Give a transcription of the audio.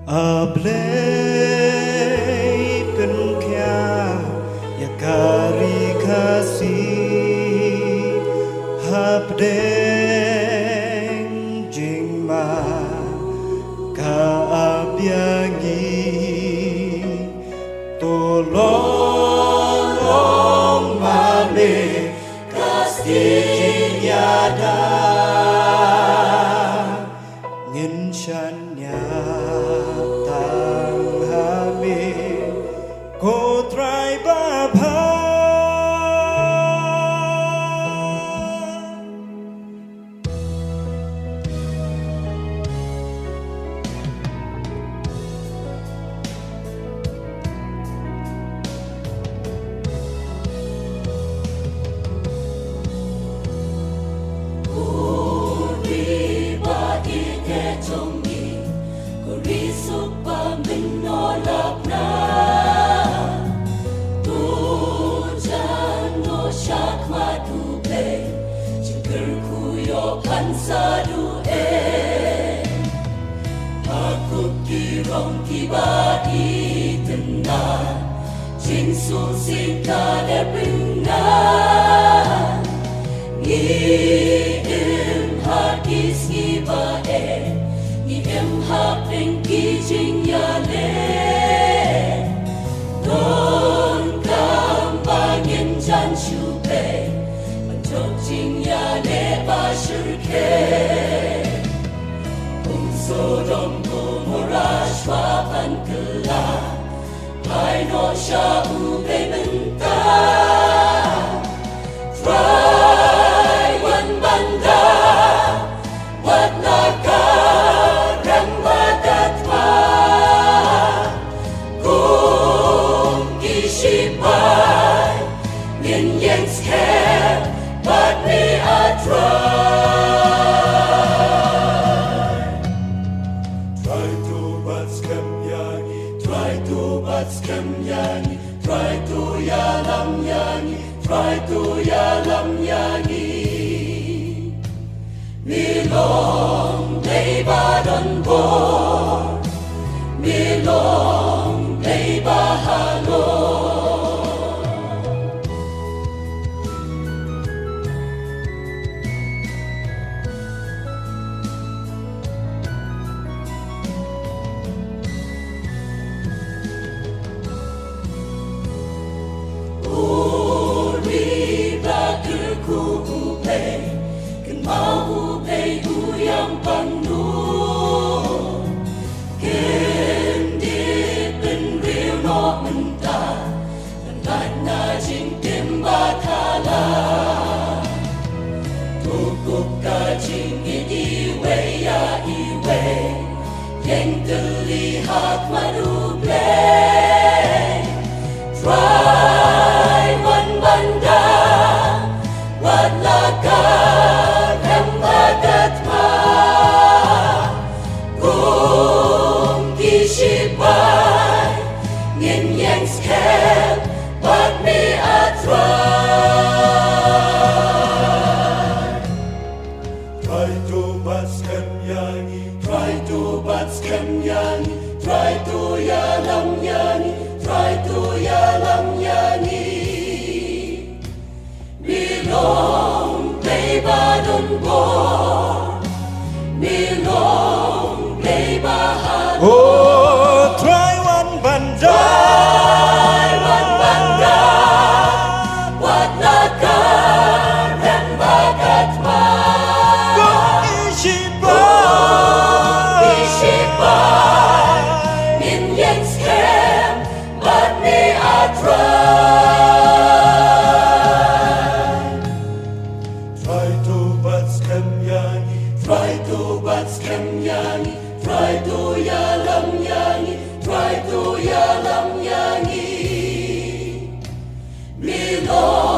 Ablekan kya ya kari kasih habdeng jingma kaabyangi tolong mame kasih yada ngin shanya Ko try baba Uri ba ite chongi Kuri supa menolak na Sadu aku kirong kiba itenna jinsu sita de benar ni hadis kiba ni hapeng kijing yale don kambangin jan shupe menjojing yale basurke Sodom Gomorrah Schwaban Kelah Hai no Shabu Bentah Try one banda Wat laka Rang badatwa Kung kishipai Nin yang scared But me a try Try to yalam yangi, try to yalam yangi. Milong play badon bor, milong play bahalo. Mau pay uyang pangno Kendi pen real no menta Dan na jing timba tala Tukuk ka jing iwe ya iwe Yang terlihat maduble Try one banda Wat laka Nin yang scared, but me a try. Try to baskan yangi, try to baskan yangi, try to yalam yangi, try to yalam yangi. Milong play badon bor, milong play bahalo. Try to batskan yangi, try to yalam yangi, try to yalam yangi. Milong